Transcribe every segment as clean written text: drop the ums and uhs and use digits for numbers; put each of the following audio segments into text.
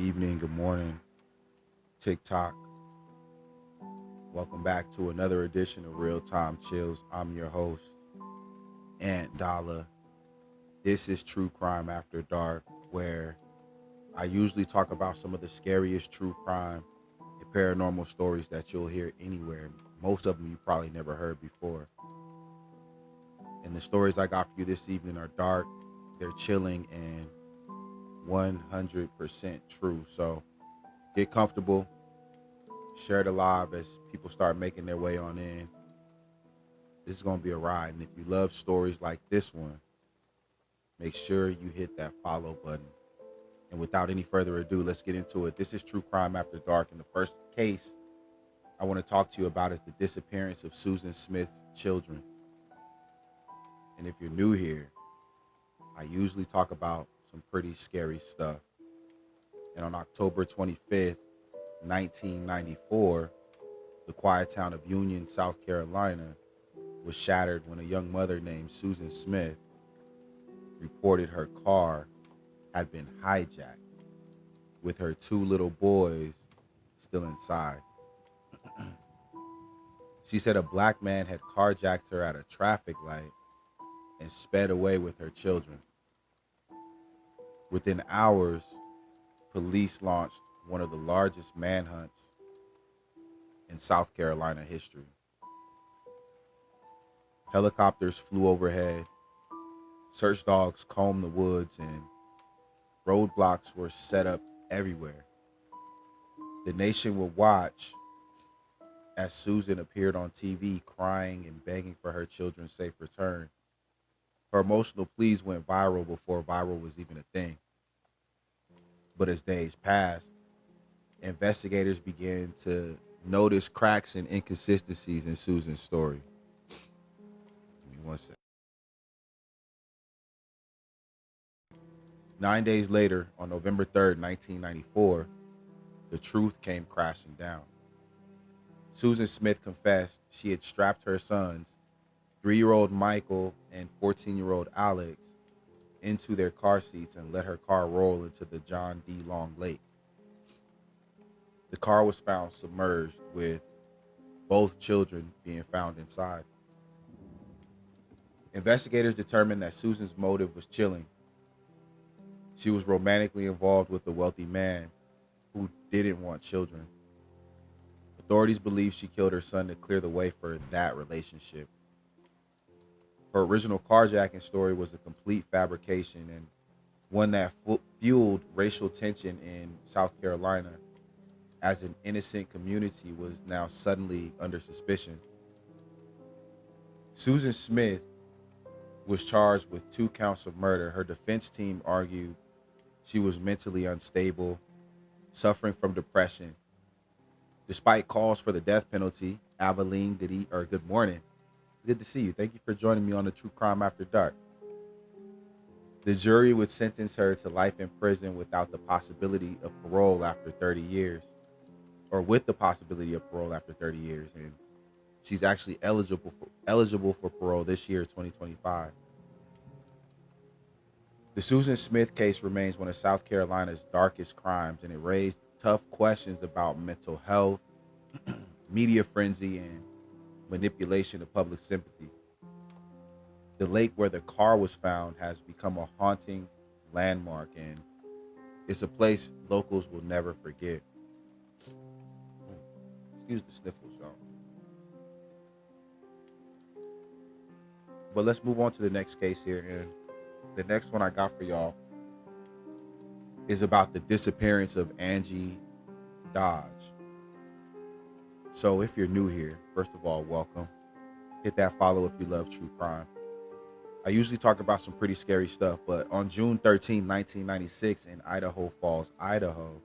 evening, good morning, TikTok. Welcome back to another edition of Real Time Chills. I'm your host, Ant Dollar. This is True Crime After Dark, where I usually talk about some of the scariest true crime and paranormal stories that you'll hear anywhere. Most of them you probably never heard before. And the stories I got for you this evening are dark, they're chilling, and 100% true. So get comfortable, share the live as people start making their way on in. This is going to be a ride. And if you love stories like this one, make sure you hit that follow button. And without any further ado, let's get into it. This is True Crime After Dark. And the first case I want to talk to you about is the disappearance of Susan Smith's children. And if you're new here, I usually talk about some pretty scary stuff. And on October 25th, 1994, the quiet town of Union, South Carolina, was shattered when a young mother named Susan Smith reported her car had been hijacked with her two little boys still inside. She said a black man had carjacked her at a traffic light and sped away with her children. Within hours, police launched one of the largest manhunts in South Carolina history. Helicopters flew overhead, search dogs combed the woods, and roadblocks were set up everywhere. The nation would watch as Susan appeared on TV crying and begging for her children's safe return. Her emotional pleas went viral before viral was even a thing. But as days passed, investigators began to notice cracks and inconsistencies in Susan's story. Give me one second. 9 days later, on November 3rd, 1994, the truth came crashing down. Susan Smith confessed she had strapped her sons, 3-year-old Michael and 14-year-old Alex, into their car seats and let her car roll into the John D. Long Lake. The car was found submerged, with both children being found inside. Investigators determined that Susan's motive was chilling. She was romantically involved with a wealthy man who didn't want children. Authorities believe she killed her son to clear the way for that relationship. Her original carjacking story was a complete fabrication and one that fueled racial tension in South Carolina, as an innocent community was now suddenly under suspicion. Susan Smith was charged with 2 counts of murder. Her defense team argued she was mentally unstable, suffering from depression. Despite calls for the death penalty, Aveline, good morning. Good to see you. Thank you for joining me on the True Crime After Dark. The jury would sentence her to life in prison without the possibility of parole after 30 years, or with the possibility of parole after 30 years. And she's actually eligible for parole this year, 2025. The Susan Smith case remains one of South Carolina's darkest crimes, and it raised tough questions about mental health, media frenzy, and manipulation of public sympathy. The lake where the car was found has become a haunting landmark, and it's a place locals will never forget. Excuse the sniffles, y'all. But let's move on to the next case here. And the next one I got for y'all is about the disappearance of Angie Dodge. So if you're new here, first of all, welcome. Hit that follow if you love true crime. I usually talk about some pretty scary stuff, but on June 13, 1996, in Idaho Falls, Idaho,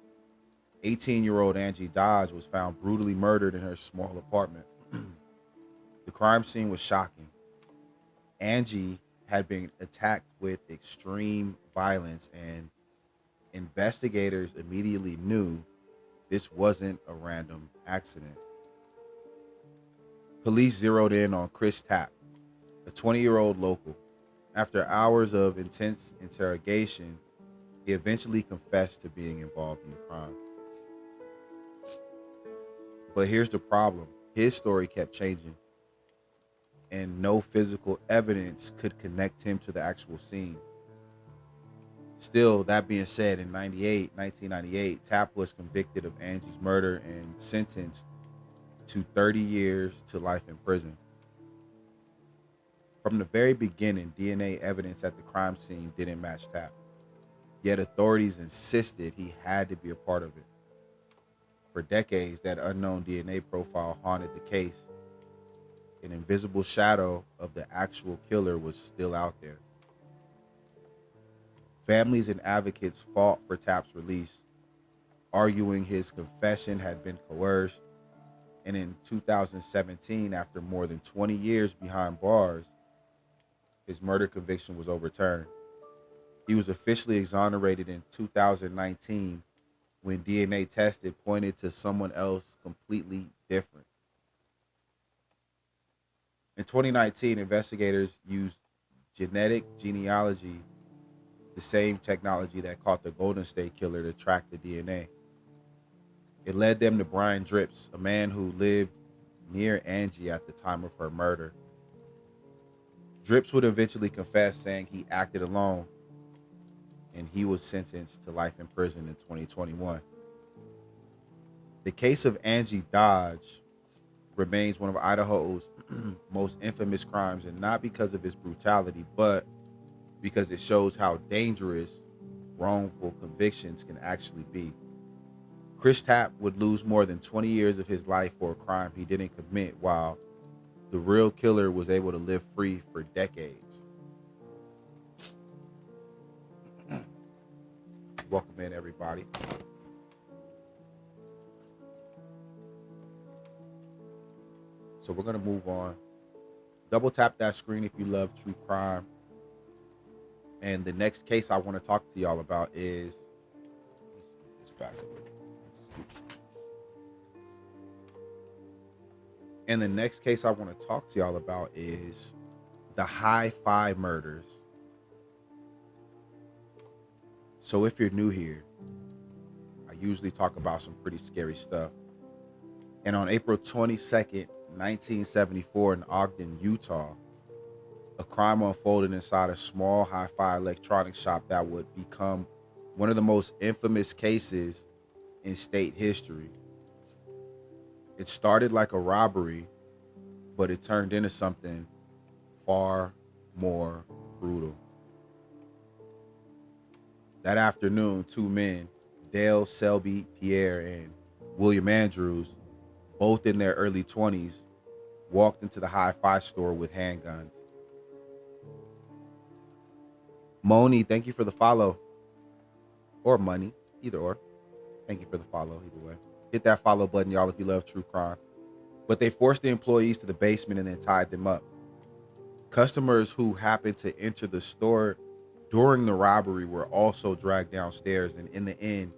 18-year-old Angie Dodge was found brutally murdered in her small apartment. The crime scene was shocking. Angie had been attacked with extreme violence, and investigators immediately knew this wasn't a random accident. Police zeroed in on Chris Tapp, a 20-year-old local. After hours of intense interrogation, He eventually confessed to being involved in the crime. But here's the problem: his story kept changing, and no physical evidence could connect him to the actual scene. Still, that being said, in 1998, Tapp was convicted of Angie's murder and sentenced to 30 years to life in prison. From the very beginning, DNA evidence at the crime scene didn't match Tapp, yet authorities insisted he had to be a part of it. For decades, that unknown DNA profile haunted the case. An invisible shadow of the actual killer was still out there. Families and advocates fought for Tapp's release, arguing his confession had been coerced. And in 2017, after more than 20 years behind bars, his murder conviction was overturned. He was officially exonerated in 2019 when DNA tested pointed to someone else completely different. In 2019, investigators used genetic genealogy, the same technology that caught the Golden State Killer, to track the DNA. It led them to Brian Dripps, a man who lived near Angie at the time of her murder. Dripps would eventually confess, saying he acted alone, and he was sentenced to life in prison in 2021. The case of Angie Dodge remains one of Idaho's most infamous crimes, and not because of its brutality, but because it shows how dangerous wrongful convictions can actually be. Chris Tapp would lose more than 20 years of his life for a crime he didn't commit, while the real killer was able to live free for decades. Welcome in, everybody. So we're going to move on. Double tap that screen if you love true crime. And the next case I want to talk to y'all about is, let's back a little. And the next case I want to talk to y'all about is the Hi-Fi murders. So if you're new here, I usually talk about some pretty scary stuff. And on April 22nd, 1974, in Ogden, Utah, a crime unfolded inside a small hi-fi electronics shop that would become one of the most infamous cases in state history. It started like a robbery, but it turned into something far more brutal. That afternoon, two men, Dale Selby Pierre and William Andrews, both in their early 20s, walked into the hi-fi store with handguns. Moni, thank you for the follow. Or money, either or. Thank you for the follow, either way. Hit that follow button, y'all, if you love true crime. But they forced the employees to the basement and then tied them up. Customers who happened to enter the store during the robbery were also dragged downstairs, and in the end,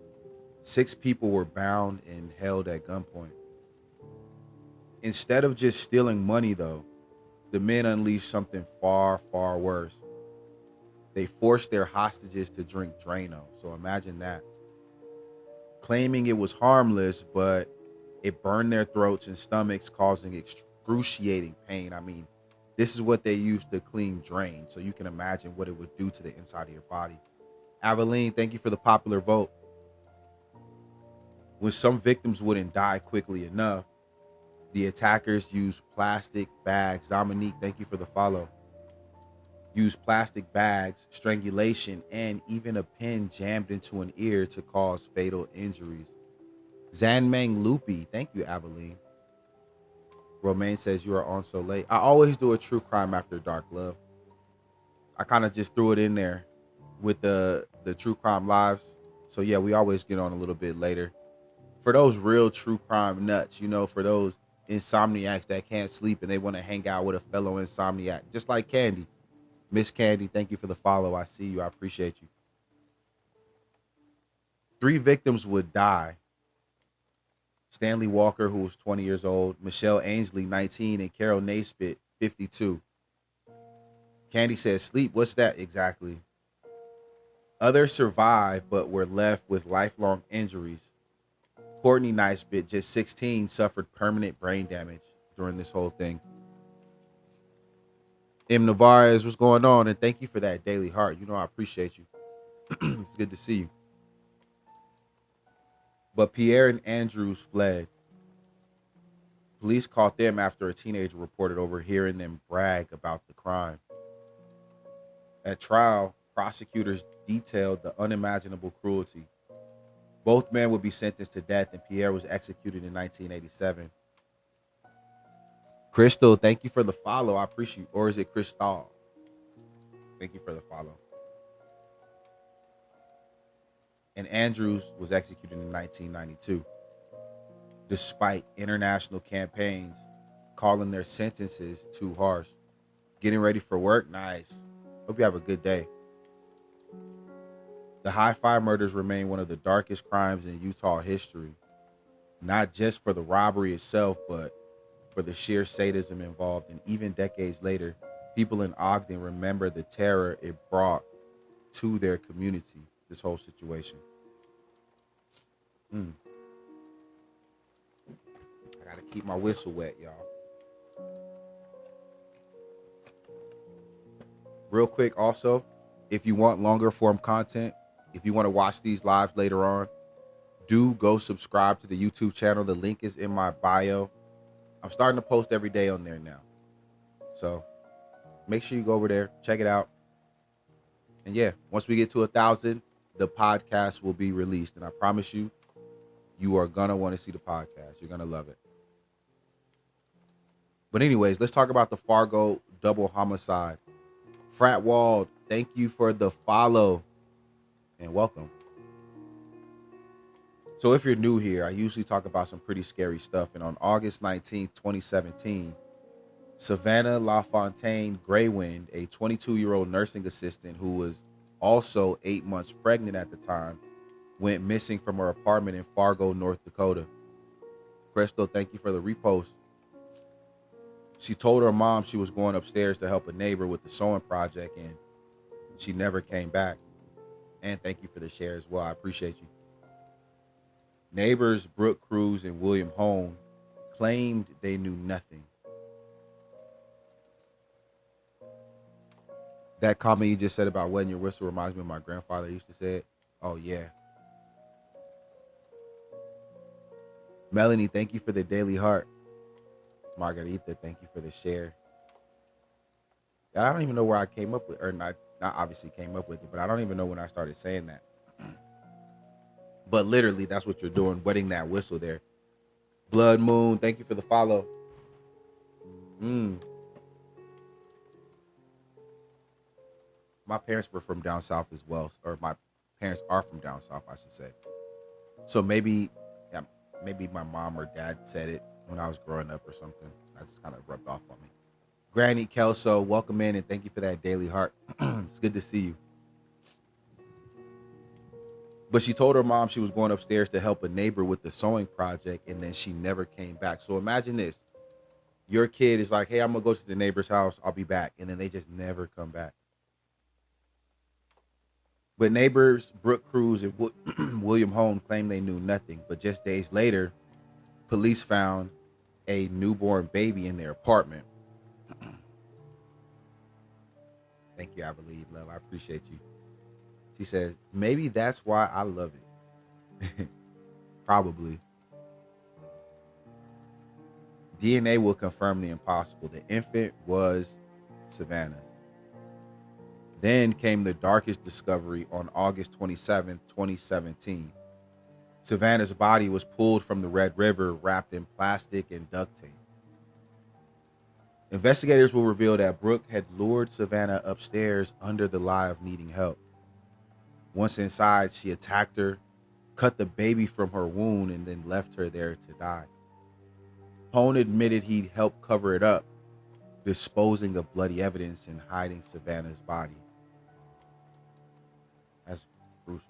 6 people were bound and held at gunpoint. Instead of just stealing money, though, the men unleashed something far, far worse. They forced their hostages to drink Drano. So imagine that. Claiming it was harmless, but it burned their throats and stomachs, causing excruciating pain. I mean, this is what they used to clean drains. So you can imagine what it would do to the inside of your body. Aveline, thank you for the popular vote. When some victims wouldn't die quickly enough, the attackers used plastic bags. Dominique, thank you for the follow. Used plastic bags, strangulation, and even a pin jammed into an ear to cause fatal injuries. Zanmang Loopy, thank you, Aveline. Romaine says you are on so late. I always do a true crime after dark, love. I kind of just threw it in there with the true crime lives. So yeah, we always get on a little bit later. For those real true crime nuts, you know, for those insomniacs that can't sleep and they want to hang out with a fellow insomniac, just like Candy. Miss Candy, thank you for the follow. I see you. I appreciate you. 3 victims would die. Stanley Walker, who was 20 years old, Michelle Ainsley, 19, and Carol Naisbitt, 52. Candy says, sleep, what's that exactly? Others survived but were left with lifelong injuries. Courtney Nicebit, just 16, suffered permanent brain damage during this whole thing. M. Navarez, what's going on? And thank you for that daily heart. You know I appreciate you. It's good to see you. But Pierre and Andrews fled. Police caught them after a teenager reported overhearing them brag about the crime. At trial, prosecutors detailed the unimaginable cruelty. Both men would be sentenced to death, and Pierre was executed in 1987. Crystal, thank you for the follow. I appreciate. Or is it Crystal? Thank you for the follow. And Andrews was executed in 1992. Despite international campaigns calling their sentences too harsh. Getting ready for work? Nice. Hope you have a good day. The Hi-Fi murders remain one of the darkest crimes in Utah history, not just for the robbery itself, but for the sheer sadism involved. And even decades later, people in Ogden remember the terror it brought to their community, this whole situation. I gotta keep my whistle wet, y'all. Real quick, also, if you want longer form content, if you want to watch these lives later on, do go subscribe to the YouTube channel. The link is in my bio. I'm starting to post every day on there now. So make sure you go over there, check it out. And yeah, once we get to 1,000, the podcast will be released. And I promise you, you are going to want to see the podcast. You're going to love it. But anyways, let's talk about the Fargo double homicide. Frat Wald, thank you for the follow and welcome. So if you're new here, I usually talk about some pretty scary stuff. And on August 19th, 2017, Savannah LaFontaine Graywind, a 22-year-old nursing assistant who was also 8 months pregnant at the time, went missing from her apartment in Fargo, North Dakota. Crystal, thank you for the repost. She told her mom she was going upstairs to help a neighbor with the sewing project, and she never came back. And thank you for the share as well. I appreciate you. Neighbors Brooke Cruz and William Hone claimed they knew nothing. That comment you just said about wetting your whistle reminds me of my grandfather used to say it. Oh, yeah. Melanie, thank you for the daily heart. Margarita, thank you for the share. I don't even know where I came up with, or not obviously came up with it, but I don't even know when I started saying that. But literally, that's what you're doing, wetting that whistle there. Blood Moon, thank you for the follow. My parents were from down south as well, or my parents are from down south, I should say. So maybe my mom or dad said it when I was growing up or something. I just kind of rubbed off on me. Granny Kelso, welcome in and thank you for that daily heart. It's good to see you. But she told her mom she was going upstairs to help a neighbor with the sewing project, and then she never came back. So imagine this. Your kid is like, hey, I'm going to go to the neighbor's house. I'll be back. And then they just never come back. But neighbors Brooke Cruz and William Hone claimed they knew nothing. But just days later, police found a newborn baby in their apartment. Thank you, I believe, love. I appreciate you. She says, maybe that's why I love it. Probably. DNA will confirm the impossible. The infant was Savannah's. Then came the darkest discovery on August 27th, 2017. Savannah's body was pulled from the Red River, wrapped in plastic and duct tape. Investigators will reveal that Brooke had lured Savannah upstairs under the lie of needing help. Once inside, she attacked her, cut the baby from her wound, and then left her there to die. Hone admitted he'd helped cover it up, disposing of bloody evidence and hiding Savannah's body. That's gruesome.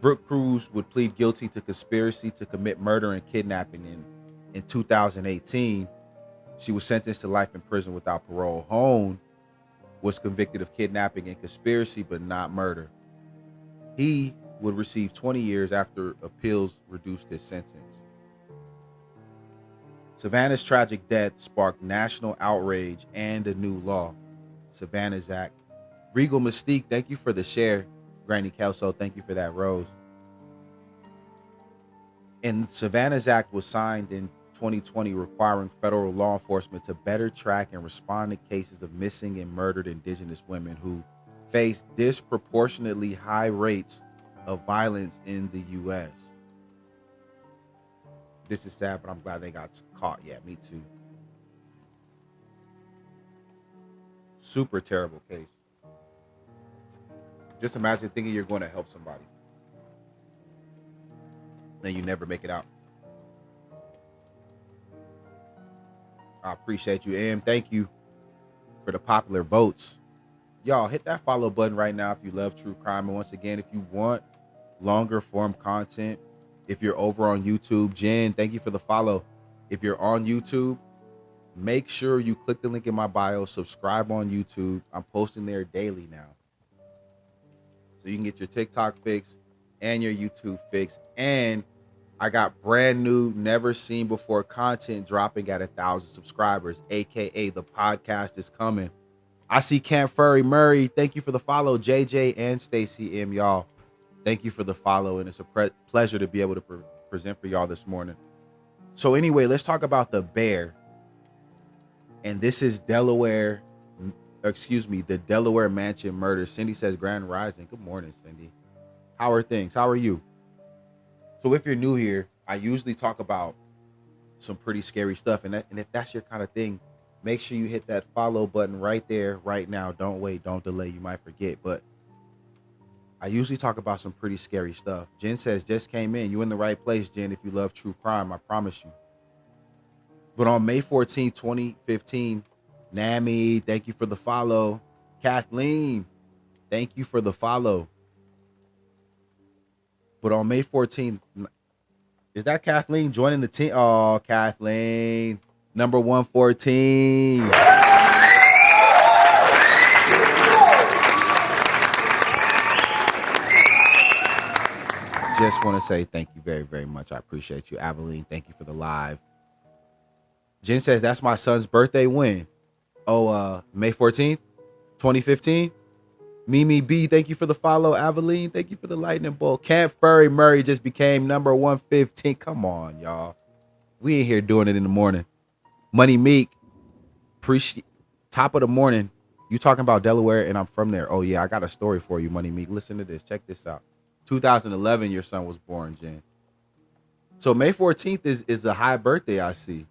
Brooke Cruz would plead guilty to conspiracy to commit murder and kidnapping. In 2018, she was sentenced to life in prison without parole. Hone was convicted of kidnapping and conspiracy, but not murder. He would receive 20 years after appeals reduced his sentence. Savannah's tragic death sparked national outrage and a new law, Savannah's Act. Regal Mystique, thank you for the share. Granny Kelso, thank you for that rose. And Savannah's Act was signed in 2020, requiring federal law enforcement to better track and respond to cases of missing and murdered Indigenous women who face disproportionately high rates of violence in the U.S. This is sad, but I'm glad they got caught. Yeah, me too. Super terrible case. Just imagine thinking you're going to help somebody, then you never make it out. I appreciate you, Em. Thank you for the popular votes. Y'all, hit that follow button right now if you love true crime. And once again, if you want longer form content, if you're over on YouTube, Jen, thank you for the follow. If you're on YouTube, make sure you click the link in my bio, subscribe on YouTube. I'm posting there daily now. So you can get your TikTok fix and your YouTube fix. And I got brand new, never seen before content dropping at 1,000 subscribers, aka the podcast is coming. I see Camp Furry Murray. Thank you for the follow. JJ and Stacy M, y'all. Thank you for the follow, and it's a pleasure to be able to present for y'all this morning. So anyway, let's talk about the bear. And this is the Delaware Mansion murder. Cindy says Grand Rising. Good morning, Cindy. How are things? How are you? So if you're new here, I usually talk about some pretty scary stuff. And if that's your kind of thing, make sure you hit that follow button right there, right now. Don't wait, don't delay. You might forget. But I usually talk about some pretty scary stuff. Jen says, just came in. You in the right place, Jen, if you love true crime. I promise you. But on May 14, 2015, Nami, thank you for the follow. Kathleen, thank you for the follow. But on May 14th, is that Kathleen joining the team? Oh, Kathleen, number 114. Just want to say thank you very, very much. I appreciate you. Aveline, thank you for the live. Jen says, that's my son's birthday when? Oh, May 14th, 2015. Mimi B, thank you for the follow. Aveline, thank you for the lightning bolt. Camp Furry Murray just became number 115. Come on, y'all. We ain't here doing it in the morning. Money Meek, appreciate top of the morning. You talking about Delaware and I'm from there. Oh yeah, I got a story for you, Money Meek. Listen to this. Check this out. 2011, your son was born, Jen. So May 14th is a high birthday I see.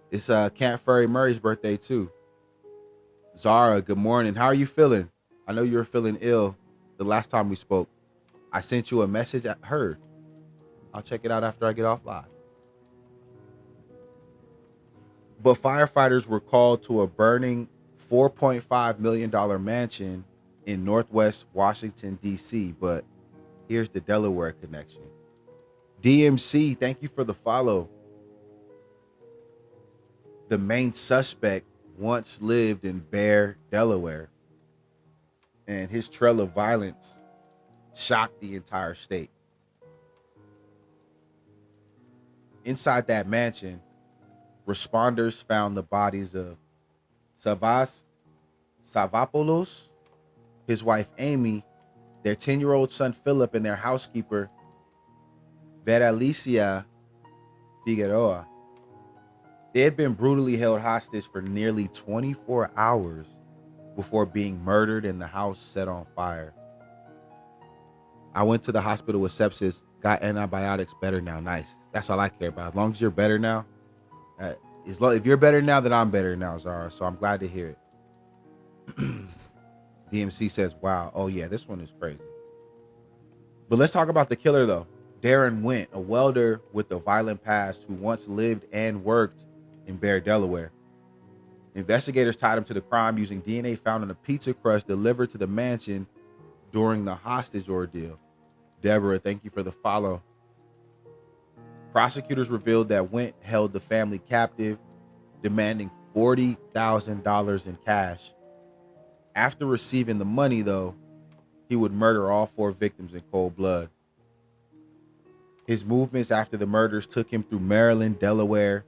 It's Camp Furry Murray's birthday too. Zara, good morning. How are you feeling? I know you were feeling ill the last time we spoke. I sent you a message. I heard. I'll check it out after I get off live. But firefighters were called to a burning $4.5 million mansion in Northwest Washington, D.C. But here's the Delaware connection. DMC, thank you for the follow. The main suspect once lived in Bear, Delaware, and his trail of violence shocked the entire state. Inside that mansion, responders found the bodies of Savas Savopoulos, his wife Amy, their 10-year-old son Philip, and their housekeeper Veralicia Figueroa. They had been brutally held hostage for nearly 24 hours before being murdered and the house set on fire. I went to the hospital with sepsis, got antibiotics, better now. Nice. That's all I care about. As long as you're better now. If you're better now, then I'm better now, Zara. So I'm glad to hear it. DMC says, wow. Oh, yeah, this one is crazy. But let's talk about the killer, though. Darren Went, a welder with a violent past who once lived and worked in Bear, Delaware. Investigators tied him to the crime using DNA found in a pizza crust delivered to the mansion during the hostage ordeal. Deborah, thank you for the follow. Prosecutors revealed that Went held the family captive, demanding $40,000 in cash. After receiving the money, though, He would murder all four victims in cold blood. His movements after the murders took him through Maryland, Delaware.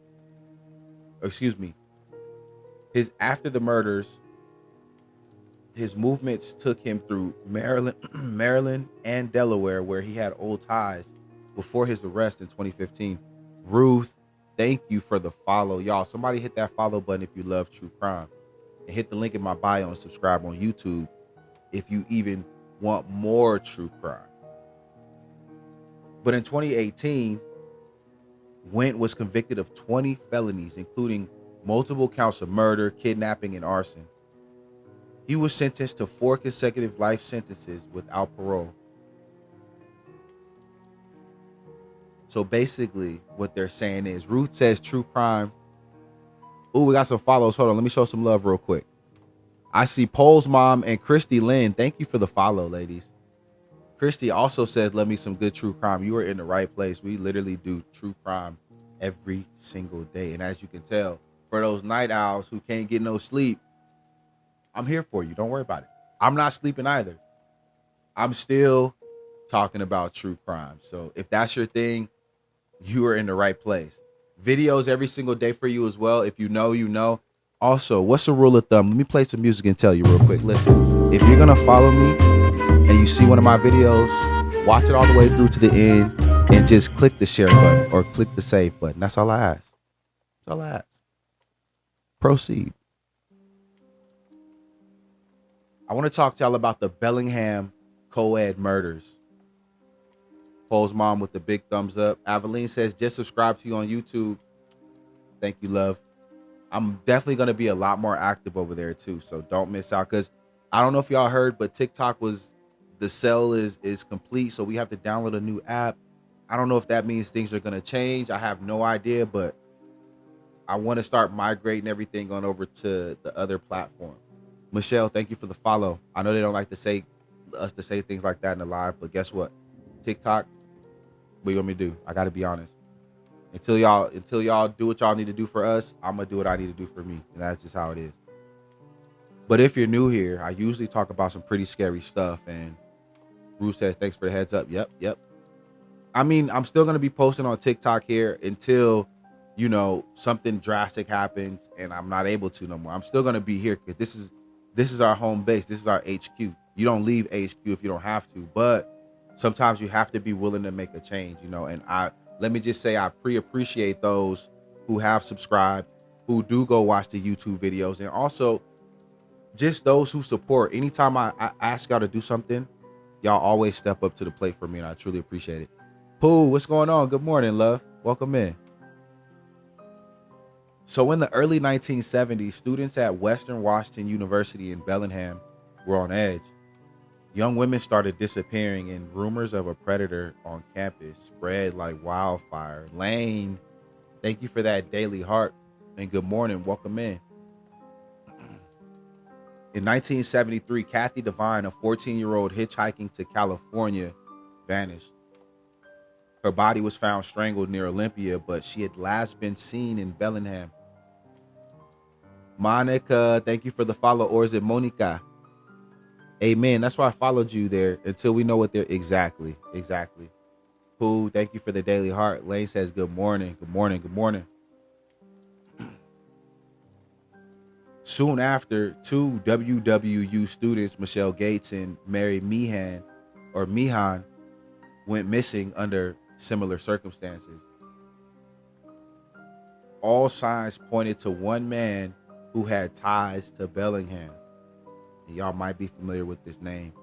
Excuse me. His after the murders, his movements took him through Maryland, Maryland and Delaware, where he had old ties before his arrest in 2015. Ruth, thank you for the follow. Y'all, somebody hit that follow button if you love true crime. And hit the link in my bio and subscribe on YouTube if you even want more true crime. But in 2018, Went was convicted of 20 felonies, including multiple counts of murder, kidnapping, and arson. He was sentenced to 4 consecutive life sentences without parole. So basically, what they're saying is, Ruth says true crime. Ooh, we got some follows. Hold on, let me show some love real quick. I see Pole's mom and Christy Lynn. Thank you for the follow, ladies. Christy also says, love me some good true crime. You are in the right place. We literally do true crime every single day. And as you can tell, for those night owls who can't get no sleep, I'm here for you. Don't worry about it. I'm not sleeping either. I'm still talking about true crime. So if that's your thing, you are in the right place. Videos every single day for you as well. If you know, you know. Also, what's the rule of thumb? Let me play some music and tell you real quick. Listen, if you're going to follow me and you see one of my videos, watch it all the way through to the end and just click the share button or click the save button. That's all I ask. That's all I ask. Proceed. I want to talk to y'all about the Bellingham co-ed murders. Pole's mom with the big thumbs up. Aveline says, just subscribe to you on YouTube. Thank you, love. I'm definitely going to be a lot more active over there too. So don't miss out, because I don't know if y'all heard, but TikTok the sale is complete. So we have to download a new app. I don't know if that means things are going to change. I have no idea, but I want to start migrating everything on over to the other platform. Michelle, thank you for the follow. I know they don't like to say things like that in the live, but guess what? TikTok, what you want me to do? I got to be honest. Until y'all do what y'all need to do for us, I'm gonna do what I need to do for me, and that's just how it is. But if you're new here, I usually talk about some pretty scary stuff. And Bruce says, thanks for the heads up. Yep. I mean, I'm still gonna be posting on TikTok here until, something drastic happens and I'm not able to no more. I'm still gonna be here because this is our home base. This is our HQ. You don't leave HQ if you don't have to, but sometimes you have to be willing to make a change, and let me just say, I appreciate those who have subscribed, who do go watch the YouTube videos, and also just those who support. Anytime I ask y'all to do something, y'all always step up to the plate for me, and I truly appreciate it. Pooh, what's going on? Good morning, love. Welcome in. So in the early 1970s, students at Western Washington University in Bellingham were on edge. Young women started disappearing, and rumors of a predator on campus spread like wildfire. Lane, thank you for that daily heart, and good morning. Welcome in. In 1973, Kathy Devine, a 14-year-old hitchhiking to California, vanished. Her body was found strangled near Olympia, but she had last been seen in Bellingham. Monica, thank you for the follow. Or is it Monica? Amen. That's why I followed you there until we know what they're exactly. Who? Thank you for the daily heart. Lane says, good morning. Soon after, 2 WWU students, Michelle Gates and Mary Meehan, went missing under similar circumstances. All signs pointed to one man who had ties to Bellingham. Y'all might be familiar with this name,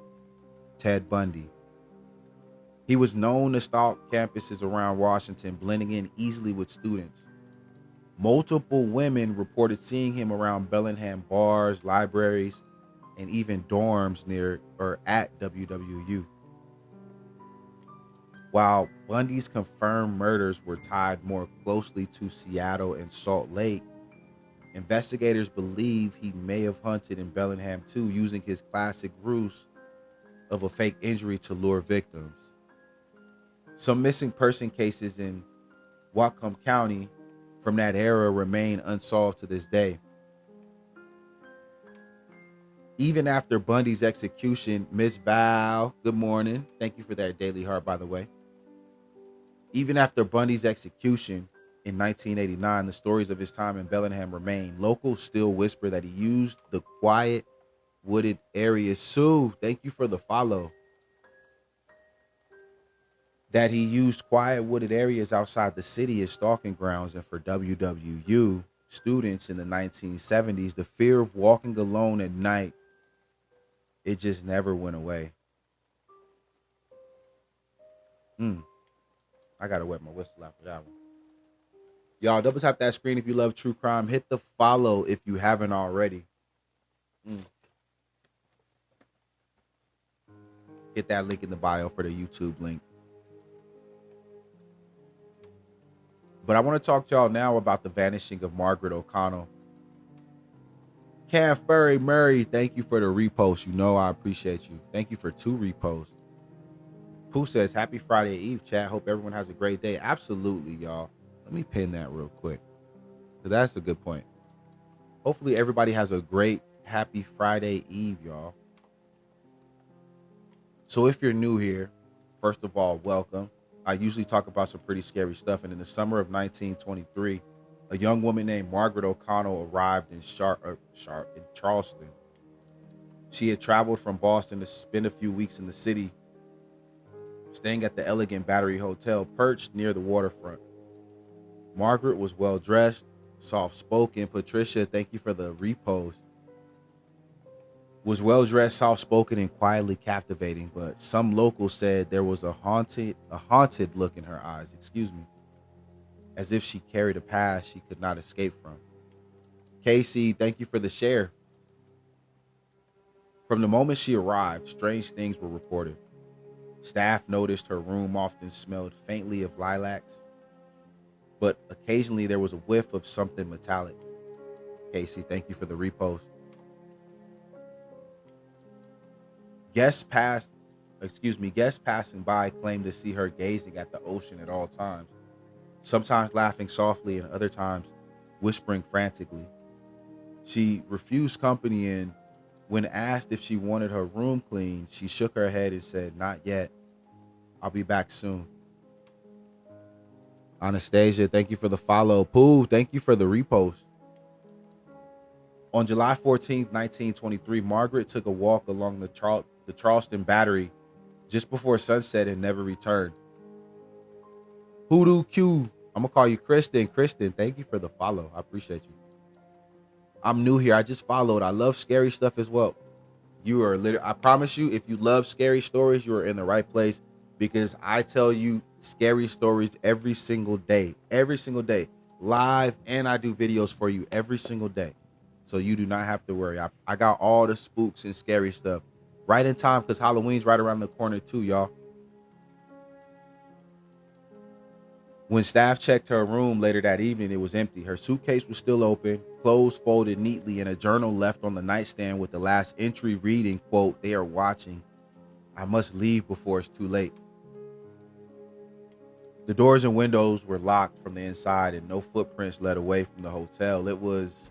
Ted Bundy. He was known to stalk campuses around Washington, blending in easily with students. Multiple women reported seeing him around Bellingham bars, libraries, and even dorms near or at WWU. While Bundy's confirmed murders were tied more closely to Seattle and Salt Lake, investigators believe he may have hunted in Bellingham too, using his classic ruse of a fake injury to lure victims. Some missing person cases in Whatcom County from that era remain unsolved to this day. Even after Bundy's execution, Miss Val, good morning. Thank you for that daily heart, by the way. Even after Bundy's execution in 1989, the stories of his time in Bellingham remain. Locals still whisper that he used the quiet, wooded areas. Sue, thank you for the follow. That he used quiet, wooded areas outside the city as stalking grounds, and for WWU students in the 1970s, the fear of walking alone at night, it just never went away. I gotta wet my whistle after that one. Y'all, double tap that screen if you love true crime. Hit the follow if you haven't already. Hit that link in the bio for the YouTube link. But I want to talk to y'all now about the vanishing of Margaret O'Connell. Cam Furry Murray, thank you for the repost. You know I appreciate you. Thank you for 2 reposts. Pooh says, happy Friday Eve, chat. Hope everyone has a great day. Absolutely, y'all. Let me pin that real quick. So that's a good point. Hopefully everybody has a great, happy Friday Eve, y'all. So if you're new here, first of all, welcome. I usually talk about some pretty scary stuff. And in the summer of 1923, a young woman named Margaret O'Connell arrived in Charleston. She had traveled from Boston to spend a few weeks in the city, staying at the Elegant Battery Hotel, perched near the waterfront. Margaret was well-dressed, soft-spoken. Patricia, thank you for the repost. Was well-dressed, soft-spoken, and quietly captivating, but some locals said there was a haunted look in her eyes, as if she carried a past she could not escape from. Casey, thank you for the share. From the moment she arrived, strange things were reported. Staff noticed her room often smelled faintly of lilacs, but occasionally there was a whiff of something metallic. Casey, thank you for the repost. Guests passing by claimed to see her gazing at the ocean at all times, sometimes laughing softly and other times whispering frantically. She refused company, and when asked if she wanted her room cleaned, she shook her head and said, "Not yet. I'll be back soon." Anastasia, thank you for the follow. Pooh, thank you for the repost. On July 14th, 1923, Margaret took a walk along the Charleston Battery just before sunset and never returned. Hoodoo Q, I'm going to call you Kristen. Kristen, thank you for the follow. I appreciate you. I'm new here. I just followed. I love scary stuff as well. I promise you, if you love scary stories, you are in the right place, because I tell you scary stories every single day, live, and I do videos for you every single day. So you do not have to worry. I got all the spooks and scary stuff right in time, because Halloween's right around the corner too, y'all. When staff checked her room later that evening, it was empty. Her suitcase was still open, clothes folded neatly, and a journal left on the nightstand with the last entry reading, quote, "They are watching. I must leave before it's too late." The doors and windows were locked from the inside, and no footprints led away from the hotel. It was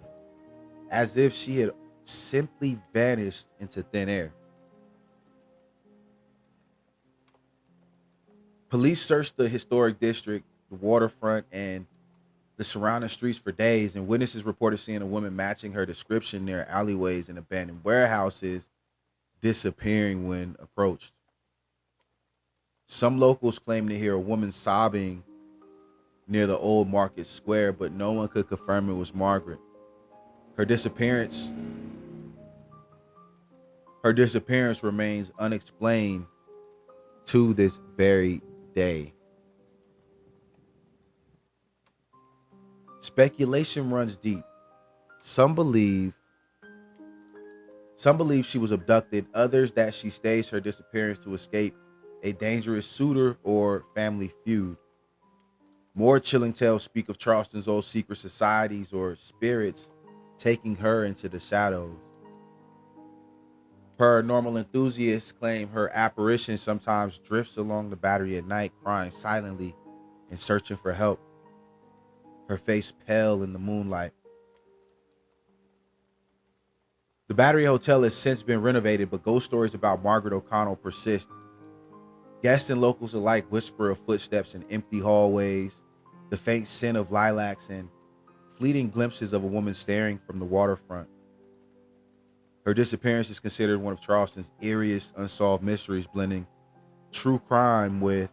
as if she had simply vanished into thin air. Police searched the historic district, the waterfront, and the surrounding streets for days, and witnesses reported seeing a woman matching her description near alleyways and abandoned warehouses, disappearing when approached. Some locals claimed to hear a woman sobbing near the old market square, but no one could confirm it was Margaret. Her disappearance remains unexplained to this very day. Speculation runs deep. Some believe she was abducted, others that she staged her disappearance to escape a dangerous suitor or family feud. More chilling tales speak of Charleston's old secret societies or spirits taking her into the shadows. Paranormal enthusiasts claim her apparition sometimes drifts along the Battery at night, crying silently and searching for help, her face pale in the moonlight. The Battery Hotel has since been renovated, but ghost stories about Margaret O'Connell persist. Guests and locals alike whisper of footsteps in empty hallways, the faint scent of lilacs, and fleeting glimpses of a woman staring from the waterfront. Her disappearance is considered one of Charleston's eeriest unsolved mysteries, blending true crime with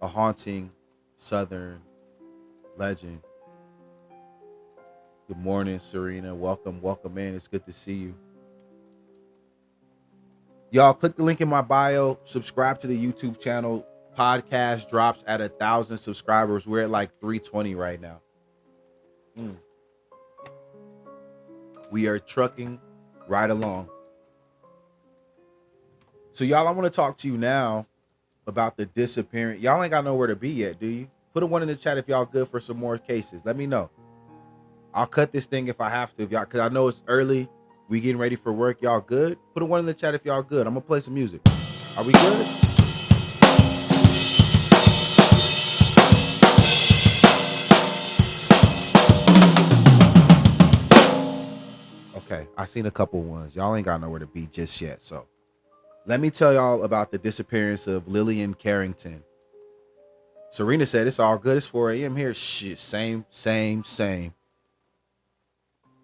a haunting Southern legend. Good morning, Serena. Welcome in. It's good to see you. Y'all, click the link in my bio. Subscribe to the YouTube channel. Podcast drops at 1,000 subscribers. We're at like 320 right now. We are trucking right along. So, y'all, I want to talk to you now about the disappearance. Y'all ain't got nowhere to be yet, do you? Put a one in the chat if y'all good for some more cases. Let me know. I'll cut this thing if I have to, if y'all, because I know it's early. We getting ready for work. Y'all good? Put a one in the chat if y'all good. I'm gonna play some music. Are we good? Okay, I seen a couple ones. Y'all ain't got nowhere to be just yet. So let me tell y'all about the disappearance of Lillian Carrington. Serena said it's all good. It's 4 a.m. here. Shit, same.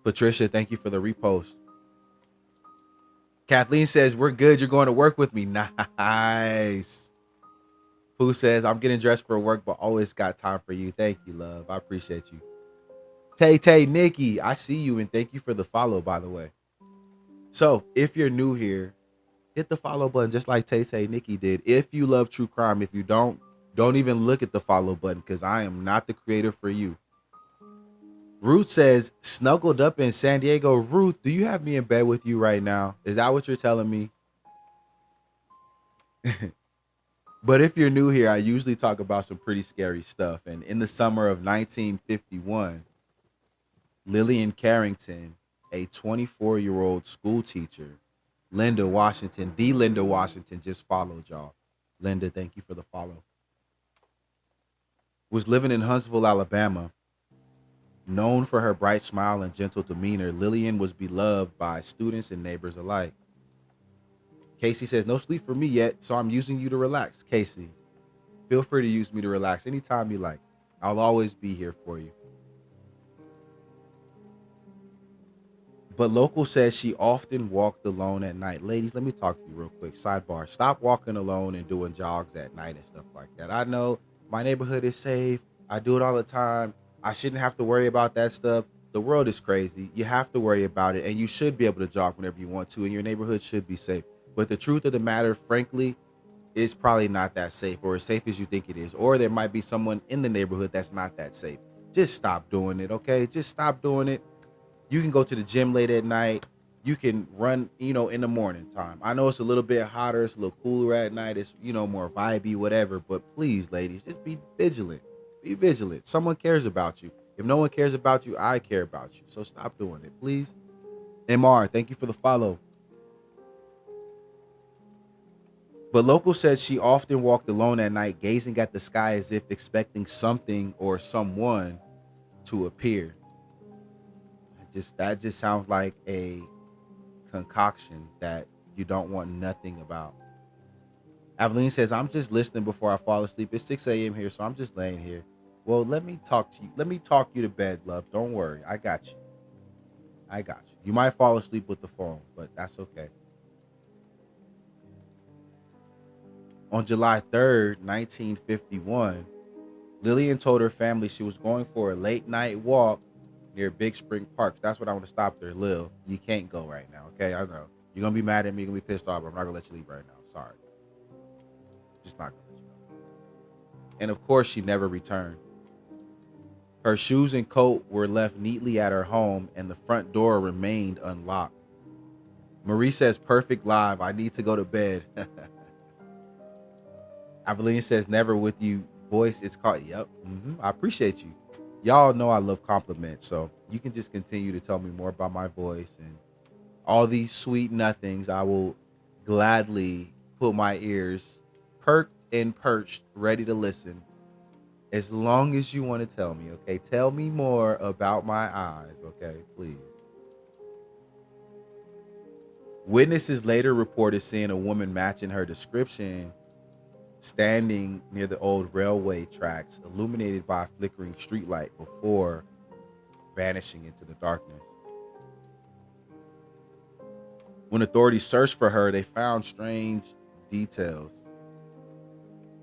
Patricia, thank you for the repost. Kathleen says, we're good. You're going to work with me. Nice. Who says, I'm getting dressed for work, but always got time for you. Thank you, love. I appreciate you. Tay, Nikki, I see you, and thank you for the follow, by the way. So if you're new here, hit the follow button just like Tay, Nikki did. If you love true crime, if you don't even look at the follow button because I am not the creator for you. Ruth says, snuggled up in San Diego. Ruth, do you have me in bed with you right now? Is that what you're telling me? But if you're new here, I usually talk about some pretty scary stuff. And in the summer of 1951, Lillian Carrington, a 24-year-old school teacher, Linda Washington, just followed y'all. Linda, thank you for the follow. Was living in Huntsville, Alabama. Known for her bright smile and gentle demeanor, Lillian was beloved by students and neighbors alike. Casey says, no sleep for me yet, so I'm using you to relax. Casey, feel free to use me to relax anytime you like. I'll always be here for you. But local says she often walked alone at night. Ladies, let me talk to you real quick. Sidebar, stop walking alone and doing jogs at night and stuff like that. I know my neighborhood is safe. I do it all the time. I shouldn't have to worry about that stuff. The world is crazy. You have to worry about it, and you should be able to jog whenever you want to, and your neighborhood should be safe. But the truth of the matter, frankly, is probably not that safe, or as safe as you think it is. Or there might be someone in the neighborhood that's not that safe. Just stop doing it, okay? Just stop doing it. You can go to the gym late at night. You can run, in the morning time. I know it's a little bit hotter. It's a little cooler at night. It's, more vibey, whatever. But please, ladies, just be vigilant. Be vigilant. Someone cares about you. If no one cares about you, I care about you. So stop doing it, please. MR, thank you for the follow. But local said she often walked alone at night, gazing at the sky as if expecting something or someone to appear. That just sounds like a concoction that you don't want nothing about. Aveline says, I'm just listening before I fall asleep. It's 6 a.m. here, so I'm just laying here. Well, let me talk to you. Let me talk you to bed, love. Don't worry. I got you. You might fall asleep with the phone, but that's okay. On July 3rd, 1951, Lillian told her family she was going for a late night walk near Big Spring Park. That's what I want to stop there, Lil. You can't go right now, okay? I know. You're going to be mad at me. You're going to be pissed off, but I'm not going to let you leave right now. Sorry. Just not going to let you go. And of course, she never returned. Her shoes and coat were left neatly at her home, and the front door remained unlocked. Marie says, perfect live. I need to go to bed. Aveline says, never with you. Voice is called. Yep. I appreciate you. Y'all know I love compliments, so you can just continue to tell me more about my voice and all these sweet nothings. I will gladly put my ears perked and perched, ready to listen. As long as you want to tell me, okay? Tell me more about my eyes, okay? Please. Witnesses later reported seeing a woman matching her description standing near the old railway tracks, illuminated by a flickering streetlight before vanishing into the darkness. When authorities searched for her, they found strange details.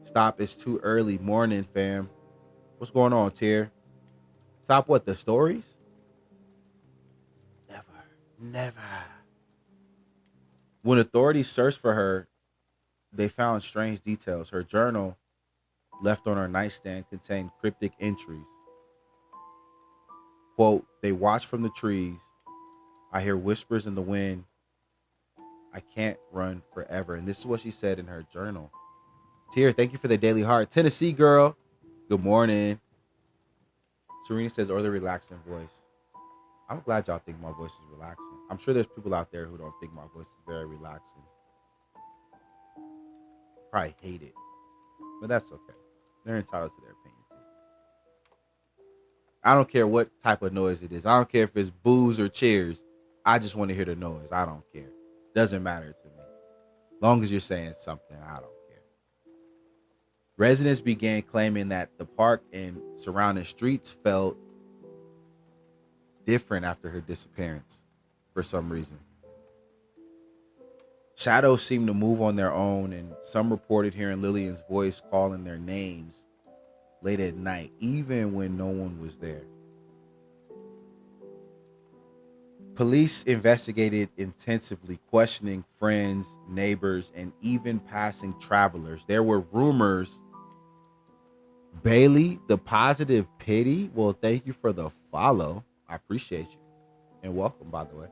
Stop, it's too early. Morning, fam. What's going on, Tier? Stop what? The stories? Never. Never. When authorities searched for her, they found strange details. Her journal left on her nightstand contained cryptic entries. Quote, they watch from the trees. I hear whispers in the wind. I can't run forever. And this is what she said in her journal. Tier, thank you for the daily heart. Tennessee girl, good morning. Serena says, or the relaxing voice. I'm glad y'all think my voice is relaxing. I'm sure there's people out there who don't think my voice is very relaxing. Probably hate it. But that's okay. They're entitled to their opinion too. I don't care what type of noise it is. I don't care if it's boos or cheers. I just want to hear the noise. I don't care. Doesn't matter to me. As long as you're saying something, I don't care. Residents began claiming that the park and surrounding streets felt different after her disappearance for some reason. Shadows seemed to move on their own, and some reported hearing Lillian's voice calling their names late at night, even when no one was there. Police investigated intensively, questioning friends, neighbors, and even passing travelers. There were rumors. Bailey, the positive pity. Well, thank you for the follow. I appreciate you. And welcome, by the way.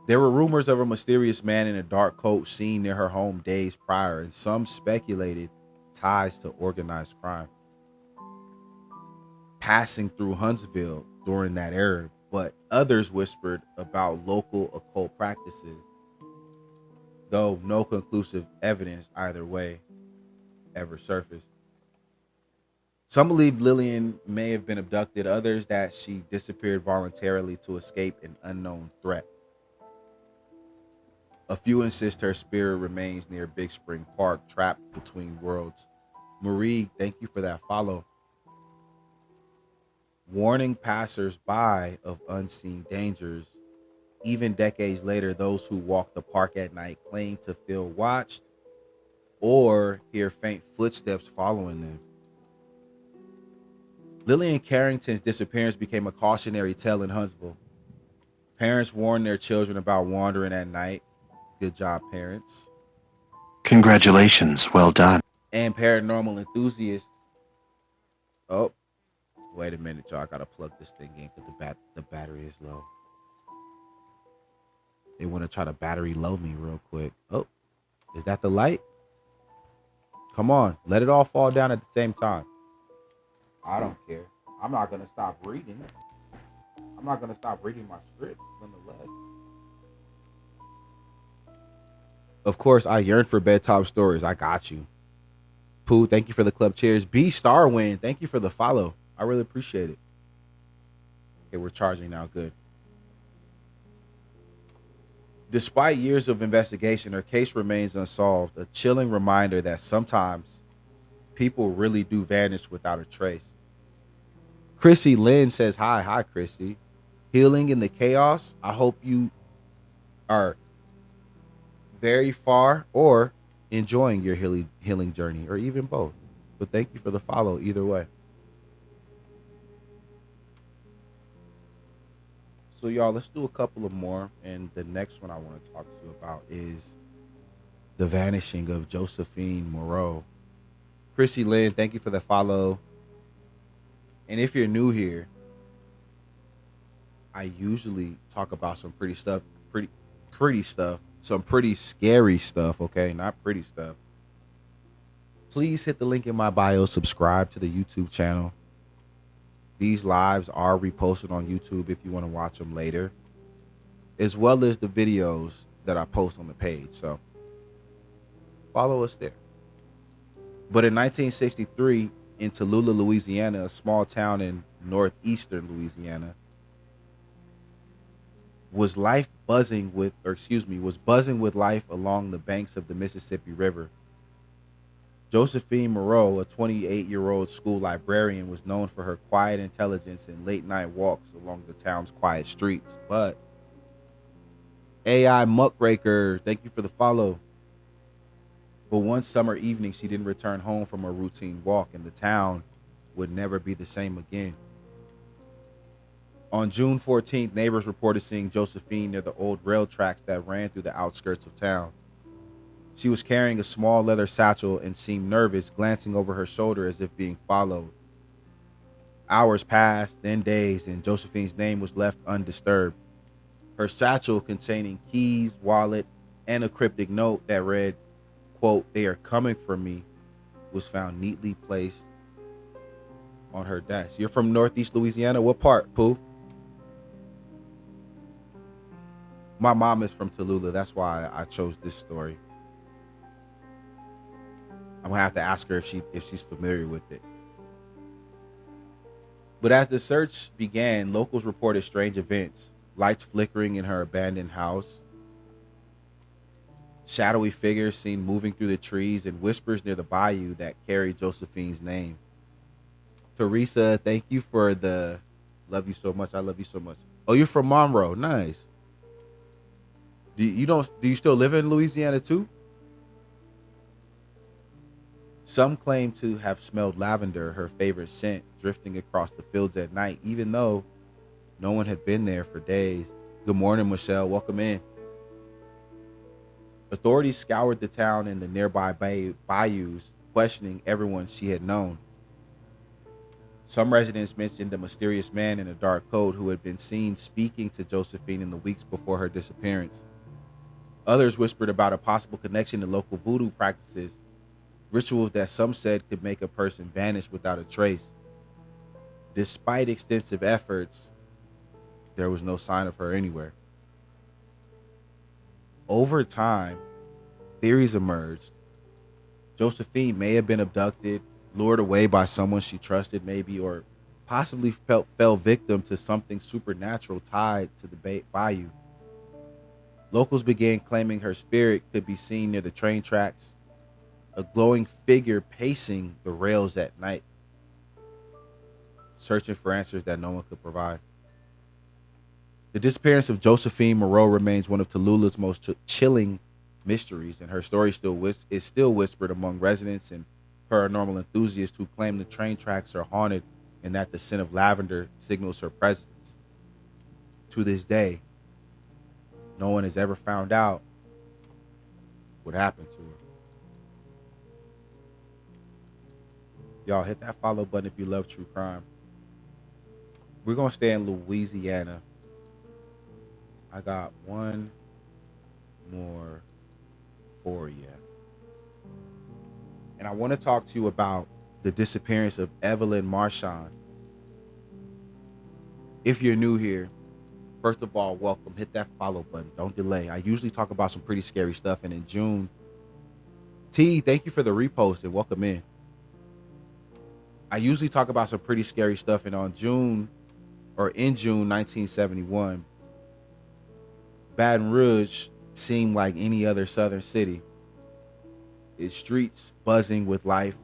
There were rumors of a mysterious man in a dark coat seen near her home days prior, and some speculated ties to organized crime passing through Huntsville during that era, but others whispered about local occult practices, though no conclusive evidence either way ever surfaced. Some believe Lillian may have been abducted, others that she disappeared voluntarily to escape an unknown threat. A few insist her spirit remains near Big Spring Park, trapped between worlds. Marie, thank you for that follow. Warning passers-by of unseen dangers. Even decades later, those who walk the park at night claim to feel watched or hear faint footsteps following them. Lillian Carrington's disappearance became a cautionary tale in Huntsville. Parents warned their children about wandering at night. Good job, parents. Congratulations, well done. And paranormal enthusiasts. Oh, wait a minute, y'all. I gotta plug this thing in because the battery is low. They want to try to battery low me real quick. Oh, is that the light? Come on, let it all fall down at the same time. I don't care. I'm not gonna stop reading. I'm not gonna stop reading my script, nonetheless. Of course, I yearn for bedtime stories. I got you. Pooh, thank you for the club cheers. B Starwin, thank you for the follow. I really appreciate it. Okay, we're charging now. Good. Despite years of investigation, her case remains unsolved. A chilling reminder that sometimes people really do vanish without a trace. Chrissy Lynn says, hi. Hi, Chrissy. Healing in the chaos. I hope you are very far or enjoying your healing journey, or even both. But thank you for the follow either way. So y'all, let's do a couple of more, and the next one I want to talk to you about is the vanishing of Josephine Moreau. Chrissy Lynn, thank you for the follow. And if you're new here, I usually talk about some pretty stuff, some pretty scary stuff, okay? Not pretty stuff. Please hit the link in my bio, subscribe to the YouTube channel. These lives are reposted on YouTube if you want to watch them later, as well as the videos that I post on the page. So follow us there. But in 1963, in Tallulah, Louisiana, a small town in northeastern Louisiana, Was life buzzing with, or excuse me, was buzzing with life along the banks of the Mississippi River. Josephine Moreau, a 28-year-old school librarian, was known for her quiet intelligence and late night walks along the town's quiet streets. But AI Muckraker, thank you for the follow. But one summer evening, she didn't return home from her routine walk, and the town would never be the same again. On June 14th, neighbors reported seeing Josephine near the old rail tracks that ran through the outskirts of town. She was carrying a small leather satchel and seemed nervous, glancing over her shoulder as if being followed. Hours passed, then days, and Josephine's name was left undisturbed. Her satchel, containing keys, wallet, and a cryptic note that read, quote, "They are coming for me," was found neatly placed on her desk. You're from Northeast Louisiana? What part, Pooh? My mom is from Tallulah. That's why I chose this story. I'm gonna have to ask her if she's familiar with it. But as the search began, locals reported strange events: lights flickering in her abandoned house, shadowy figures seen moving through the trees, and whispers near the bayou that carried Josephine's name. Teresa, thank you for the love you so much. I love you so much. Oh, you're from Monroe. Nice. Do you still live in Louisiana too? Some claim to have smelled lavender, her favorite scent, drifting across the fields at night, even though no one had been there for days. Good morning, Michelle. Welcome in. Authorities scoured the town and the nearby bayous, questioning everyone she had known. Some residents mentioned a mysterious man in a dark coat who had been seen speaking to Josephine in the weeks before her disappearance. Others whispered about a possible connection to local voodoo practices, rituals that some said could make a person vanish without a trace. Despite extensive efforts, there was no sign of her anywhere. Over time, theories emerged. Josephine may have been abducted, lured away by someone she trusted, maybe, or possibly fell victim to something supernatural tied to the bayou. Locals began claiming her spirit could be seen near the train tracks, a glowing figure pacing the rails at night, searching for answers that no one could provide. The disappearance of Josephine Moreau remains one of Tallulah's most chilling mysteries, and her story is still whispered among residents and paranormal enthusiasts who claim the train tracks are haunted and that the scent of lavender signals her presence. To this day, no one has ever found out what happened to her. Y'all hit that follow button if you love true crime. We're going to stay in Louisiana. I got one more for you. And I want to talk to you about the disappearance of Evelyn Marchand. If you're new here, first of all, welcome. Hit that follow button. Don't delay. I usually talk about some pretty scary stuff. And in June, T, thank you for the repost and welcome in. I usually talk about some pretty scary stuff. And in June 1971, Baton Rouge seemed like any other southern city. Its streets buzzing with life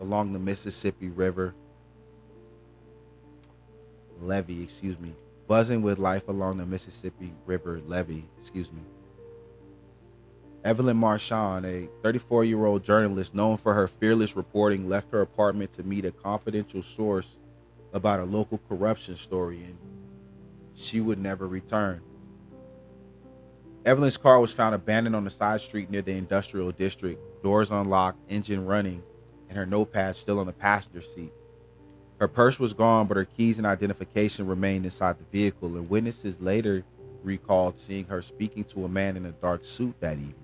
along the Mississippi River levee, buzzing with life along the Mississippi River levee, Evelyn Marchand, a 34-year-old journalist known for her fearless reporting, left her apartment to meet a confidential source about a local corruption story, and she would never return. Evelyn's car was found abandoned on a side street near the industrial district, doors unlocked, engine running, and her notepad still on the passenger seat. Her purse was gone, but her keys and identification remained inside the vehicle, and witnesses later recalled seeing her speaking to a man in a dark suit that evening.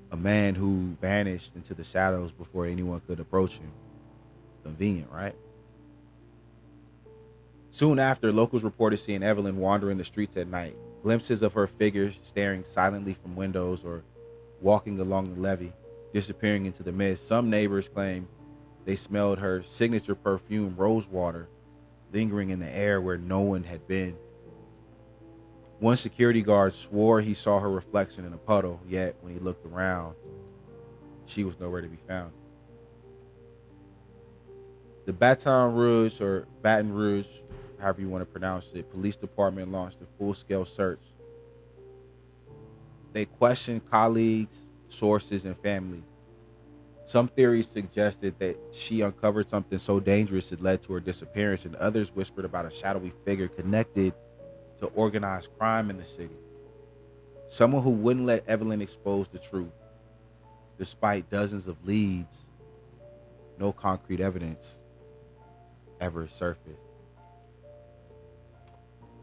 A man who vanished into the shadows before anyone could approach him. Convenient, right? Soon after, locals reported seeing Evelyn wandering the streets at night. Glimpses of her figure staring silently from windows or walking along the levee, disappearing into the mist. Some neighbors claim they smelled her signature perfume, rose water, lingering in the air where no one had been. One security guard swore he saw her reflection in a puddle, yet when he looked around, she was nowhere to be found. The Baton Rouge, however you want to pronounce it, police department launched a full-scale search. They questioned colleagues, sources, and family. Some theories suggested that she uncovered something so dangerous it led to her disappearance, and others whispered about a shadowy figure connected to organized crime in the city. Someone who wouldn't let Evelyn expose the truth. Despite dozens of leads, no concrete evidence ever surfaced.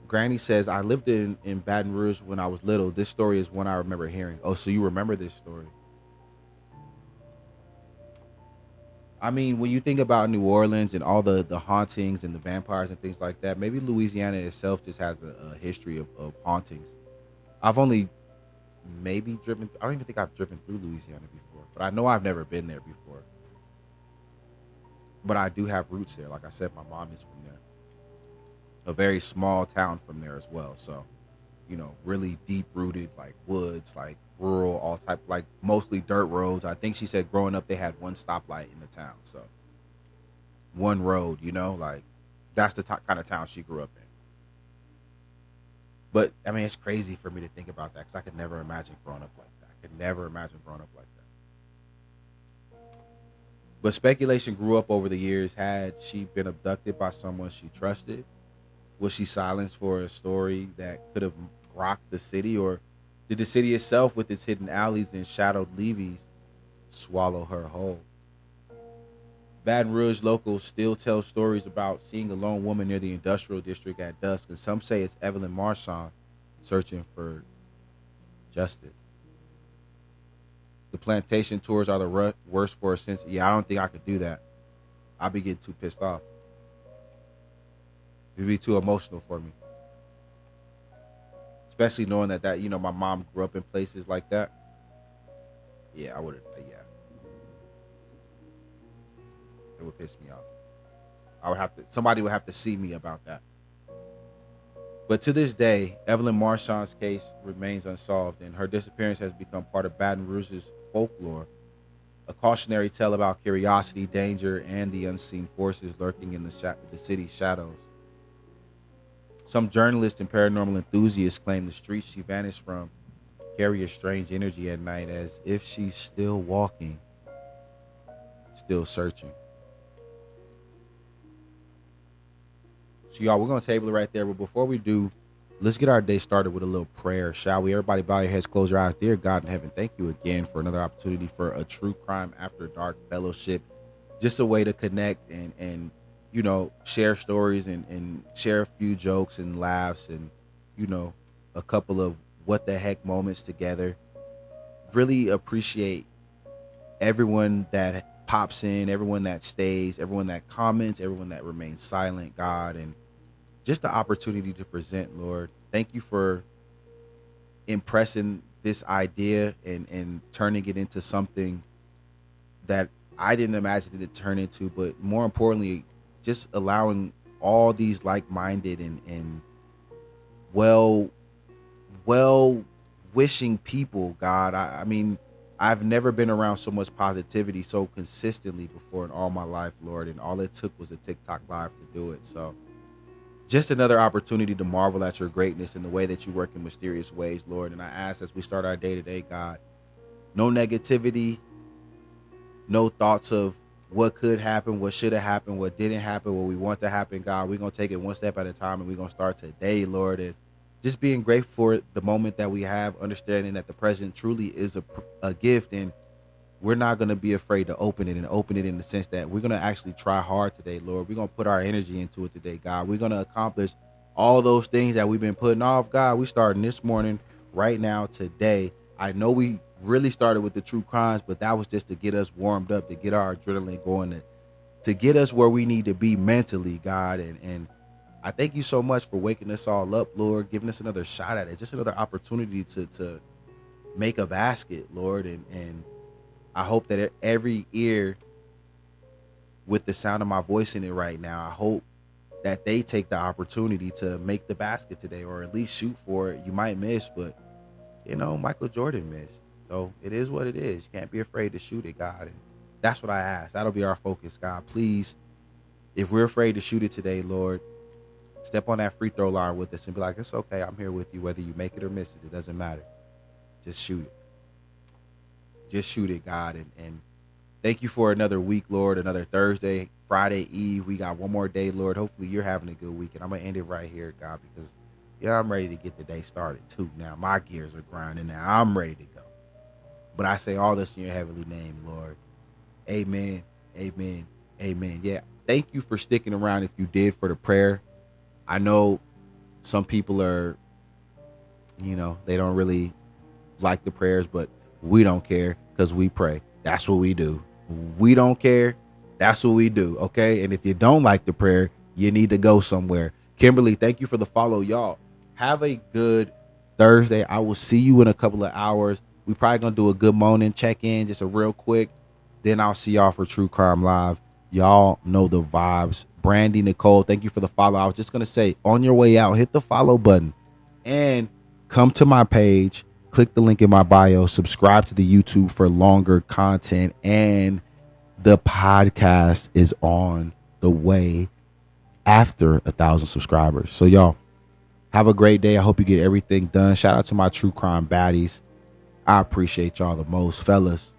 Granny says, I lived in Baton Rouge when I was little. This story is one I remember hearing. Oh, so you remember this story? I mean, when you think about New Orleans and all the hauntings and the vampires and things like that, maybe Louisiana itself just has a history of hauntings. I've only maybe driven, I don't even think I've driven through Louisiana before, but I know I've never been there before. But I do have roots there. Like I said, my mom is from there. A very small town from there as well. So, really deep rooted, like woods, like rural, all type, like mostly dirt roads. I think she said growing up they had one stoplight in the town. So one road, like that's the kind of town she grew up in. But I mean, it's crazy for me to think about that because I could never imagine growing up like that. I could never imagine growing up like that. But speculation grew up over the years. Had she been abducted by someone she trusted? Was she silenced for a story that could have rocked the city? Or did the city itself, with its hidden alleys and shadowed levees, swallow her whole? Baton Rouge locals still tell stories about seeing a lone woman near the industrial district at dusk, and some say it's Evelyn Marchand searching for justice. The plantation tours are the worst for a sense. Yeah, I don't think I could do that. I'd be getting too pissed off. It'd be too emotional for me, especially knowing that my mom grew up in places like that. Yeah, I would. Yeah, it would piss me off. Somebody would have to see me about that. But to this day, Evelyn Marchand's case remains unsolved, and her disappearance has become part of Baton Rouge's folklore, a cautionary tale about curiosity, danger, and the unseen forces lurking in the city's shadows. Some journalists and paranormal enthusiasts claim the streets she vanished from carry a strange energy at night, as if she's still walking, still searching. So, y'all, we're going to table it right there. But before we do, let's get our day started with a little prayer, shall we? Everybody bow your heads, close your eyes. Dear God in heaven, thank you again for another opportunity for a True Crime After Dark fellowship. Just a way to connect and share stories and share a few jokes and laughs and, a couple of what the heck moments together. Really appreciate everyone that pops in, everyone that stays, everyone that comments, everyone that remains silent, God, and just the opportunity to present, Lord. Thank you for impressing this idea and turning it into something that I didn't imagine it to turn into, but more importantly, just allowing all these like-minded and well wishing people, God. I mean, I've never been around so much positivity so consistently before in all my life, Lord, and all it took was a TikTok live to do it. So just another opportunity to marvel at your greatness and the way that you work in mysterious ways, Lord. And I ask as we start our day today, God, no negativity, no thoughts of what could happen, what should have happened, what didn't happen, what we want to happen, God. We're going to take it one step at a time, and we're going to start today, Lord, as just being grateful for the moment that we have, understanding that the present truly is a gift, and we're not going to be afraid to open it in the sense that we're going to actually try hard today, Lord. We're going to put our energy into it today, God. We're going to accomplish all those things that we've been putting off, God. We starting this morning, right now, today. I know we really started with the true crimes, but that was just to get us warmed up, to get our adrenaline going, to get us where we need to be mentally, God. And I thank you so much for waking us all up, Lord, giving us another shot at it, just another opportunity to make a basket, Lord. And I hope that every ear with the sound of my voice in it right now, I hope that they take the opportunity to make the basket today, or at least shoot for it. You might miss, but Michael Jordan missed. So it is what it is. You can't be afraid to shoot it, God. And that's what I ask. That'll be our focus, God. Please, if we're afraid to shoot it today, Lord, step on that free throw line with us and be like, it's okay. I'm here with you. Whether you make it or miss it, it doesn't matter. Just shoot it. Just shoot it, God. And thank you for another week, Lord. Another Thursday, Friday Eve. We got one more day, Lord. Hopefully you're having a good week. And I'm going to end it right here, God, because I'm ready to get the day started too. Now my gears are grinding. Now I'm ready to go. But I say all this in your heavenly name, Lord. Amen. Amen. Amen. Yeah. Thank you for sticking around if you did for the prayer. I know some people are, they don't really like the prayers, but we don't care because we pray. That's what we do. We don't care. That's what we do. Okay. And if you don't like the prayer, you need to go somewhere. Kimberly, thank you for the follow. Y'all have a good Thursday. I will see you in a couple of hours. We probably going to do a good morning check-in, just a real quick. Then I'll see y'all for True Crime Live. Y'all know the vibes. Brandy Nicole, thank you for the follow. I was just going to say, on your way out, hit the follow button and come to my page. Click the link in my bio. Subscribe to the YouTube for longer content. And the podcast is on the way after 1,000 subscribers. So y'all have a great day. I hope you get everything done. Shout out to my True Crime baddies. I appreciate y'all the most, fellas.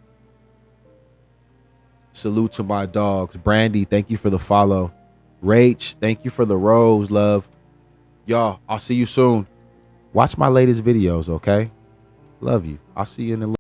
Salute to my dogs. Brandy, thank you for the follow. Rach, thank you for the rose, love. Y'all, I'll see you soon. Watch my latest videos, okay? Love you. I'll see you in the